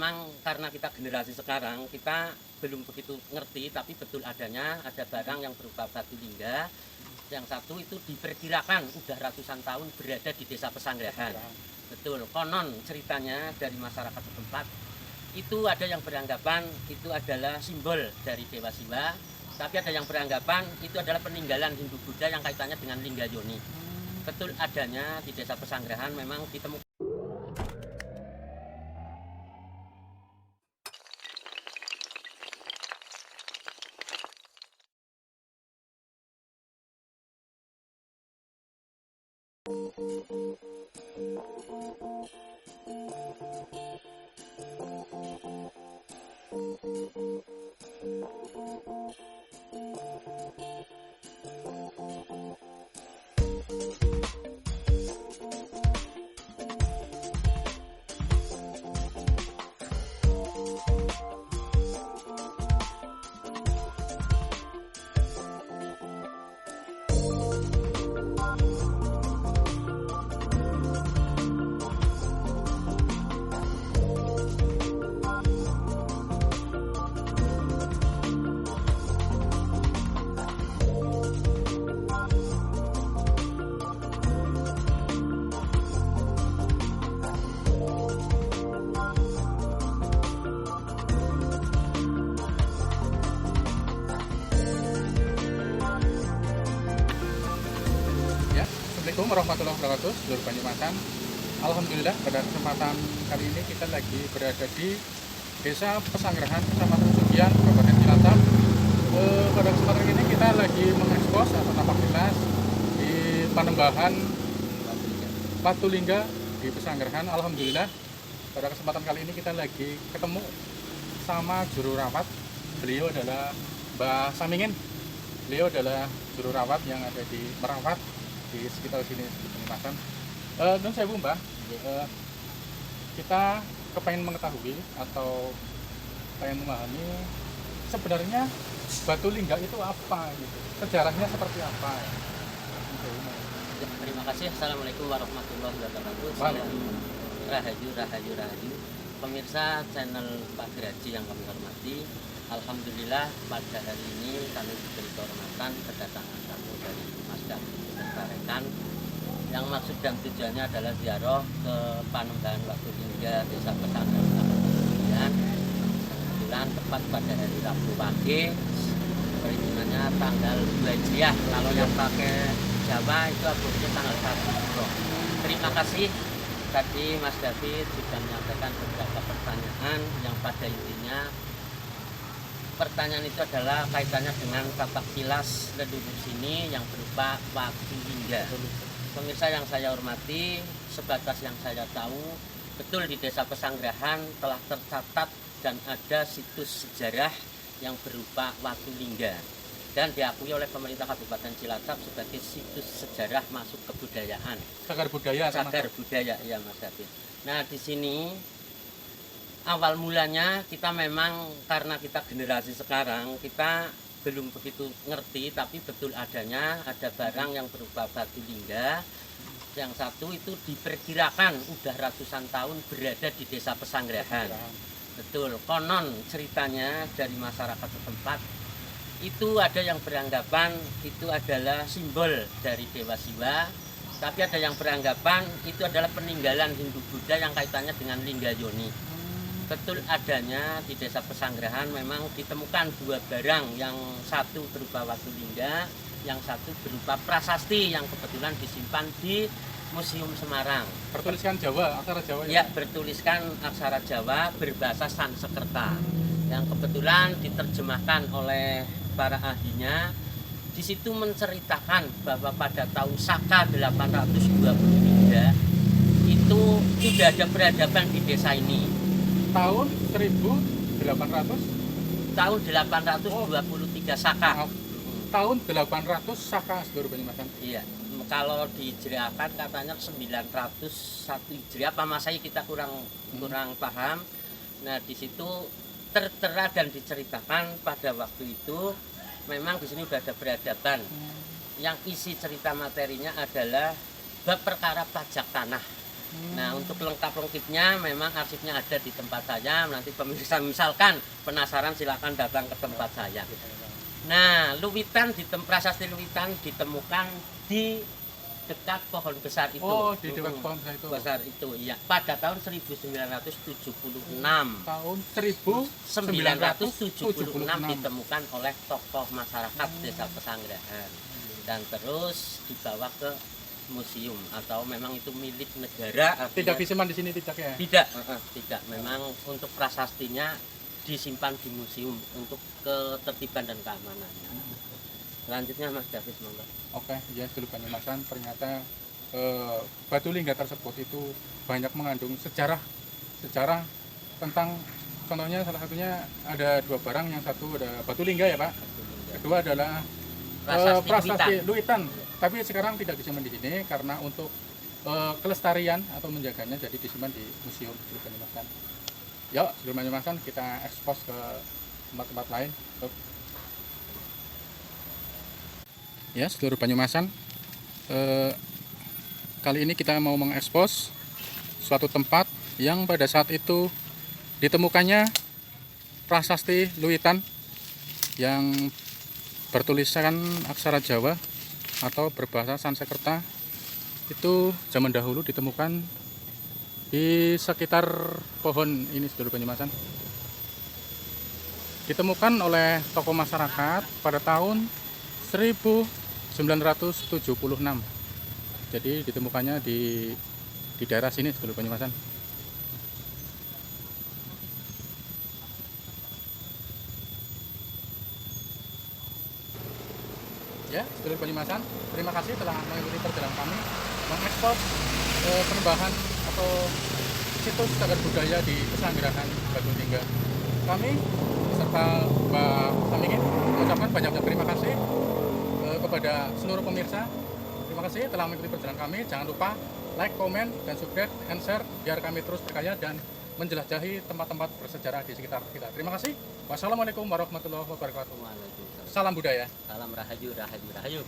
memang karena kita generasi sekarang, kita belum begitu ngerti, tapi betul adanya ada barang yang berupa batu lingga. Yang satu itu diperkirakan udah ratusan tahun berada di desa Pesanggrahan. Betul, konon ceritanya dari masyarakat setempat, itu ada yang beranggapan itu adalah simbol dari Dewa Siwa, tapi ada yang beranggapan itu adalah peninggalan Hindu Buddha yang kaitannya dengan Lingga Yoni. Betul adanya di desa Pesanggrahan memang ditemukan. Assalamualaikum warahmatullahi wabarakatuh, seluruh Banyumasan. Alhamdulillah pada kesempatan kali ini kita lagi berada di Desa Pesanggrahan, Kecamatan Sugian, Kabupaten Cilacap. Pada kesempatan ini kita lagi mengekspos atau tampak jelas di Panembahan Batu Lingga di Pesanggrahan. Alhamdulillah pada kesempatan kali ini kita lagi ketemu sama juru rawat. Beliau adalah Mbak Samingin. Beliau adalah juru rawat yang ada di merawat di sekitar sini di Banyumasan. Dan saya Mbak, kita kepengen mengetahui atau pengen memahami sebenarnya batu lingga itu apa gitu, sejarahnya seperti apa ya? Terima kasih. Assalamualaikum warahmatullahi wabarakatuh. Rahayu pemirsa channel Pak Geraji yang kami hormati. Alhamdulillah pada hari ini kami diberi kehormatan kedatangan tamu dari Mas David beserta rekan, yang maksud dan tujuannya adalah ziarah ke Panembahan Batu Lingga Desa Pesanggrahan. Kebetulan tepat pada hari Rabu pagi, perizinannya tanggal 2 Hijriah. Kalau yang pakai Jawa itu agustus tanggal 1 Juli. Terima kasih tadi Mas David sudah menyampaikan beberapa pertanyaan yang pada intinya pertanyaan itu adalah kaitannya dengan tapak kilas leluhur sini yang berupa Watu Lingga. Pemirsa yang saya hormati, sebatas yang saya tahu, betul di Desa Pesanggrahan telah tercatat dan ada situs sejarah yang berupa Watu Lingga dan diakui oleh pemerintah Kabupaten Cilacap sebagai situs sejarah masuk kebudayaan. Cagar budaya, Cagar budaya, ya Mas David. Nah di sini awal mulanya kita memang karena kita generasi sekarang, kita belum begitu ngerti, tapi betul adanya ada barang yang berupa batu lingga. Yang satu itu diperkirakan udah ratusan tahun berada di Desa Pesanggrahan. Betul, konon ceritanya dari masyarakat setempat, itu ada yang beranggapan itu adalah simbol dari Dewa Siwa, tapi ada yang beranggapan itu adalah peninggalan Hindu Buddha yang kaitannya dengan Lingga Yoni. Betul adanya di Desa Pesanggrahan memang ditemukan dua barang, yang satu berupa Watu Lingga, yang satu berupa prasasti yang kebetulan disimpan di Museum Semarang. Bertuliskan Jawa, aksara Jawa ya? Ya, bertuliskan aksara Jawa berbahasa Sanskerta yang kebetulan diterjemahkan oleh para ahlinya. Di situ menceritakan bahwa pada tahun Saka 823 itu sudah ada peradaban di desa ini. Tahun 1800? Tahun 823 Saka. Tahun 800 Saka seluruh Banyumasan. Iya. Kalau dihijriahkan katanya 901 Hijriah apa Masehi, kita kurang paham. Nah, di situ tertera dan diceritakan pada waktu itu memang di sini sudah ada peradaban. Yang isi cerita materinya adalah bab perkara pajak tanah. Nah, untuk lengkap-lengkapnya memang arsipnya ada di tempat saya. Nanti pemirsa misalkan penasaran silakan datang ke tempat saya. Nah, luwitan prasasti luwitan ditemukan di dekat pohon besar itu. Oh, di dekat pohon besar itu, iya. Pada tahun 1976. Tahun 1976 ditemukan oleh tokoh masyarakat Desa Pesanggerahan. Dan terus dibawa ke museum atau memang itu milik negara. Tidak disimpan di sini tidak ya? Tidak, tidak. Memang untuk prasastinya disimpan di museum untuk ketertiban dan keamanannya. Selanjutnya Mas David, monggo. Oke, ya Sedulur Banyumasan, ternyata batu lingga tersebut itu banyak mengandung sejarah tentang, contohnya salah satunya ada dua barang, yang satu ada batu lingga ya Pak, kedua adalah prasasti luwitan. Tapi sekarang tidak disimpan di sini karena untuk kelestarian atau menjaganya, jadi disimpan di museum Sedulur Banyumasan. Yuk, Sedulur Banyumasan, kita ekspos ke tempat-tempat lain. Ya, Sedulur Banyumasan, kali ini kita mau mengekspos suatu tempat yang pada saat itu ditemukannya prasasti luwitan yang bertuliskan aksara Jawa atau berbahasa Sanskerta. Itu zaman dahulu ditemukan di sekitar pohon ini, Sedulur Banyumasan. Ditemukan oleh tokoh masyarakat pada tahun 1976. Jadi ditemukannya di daerah sini, Sedulur Banyumasan. Ya, Sedulur Banyumasan, terima kasih telah mengikuti perjalanan kami mengekspos perubahan atau situs cagar budaya di Pesanggerahan Batu Lingga. Kami serta Mbak Samingin mengucapkan banyak terima kasih kepada seluruh pemirsa. Terima kasih telah mengikuti perjalanan kami. Jangan lupa like, comment, dan subscribe, and share biar kami terus berkarya dan menjelajahi tempat-tempat bersejarah di sekitar kita. Terima kasih. Wassalamualaikum warahmatullahi wabarakatuh. Salam budaya. Salam rahayu, rahayu, rahayu.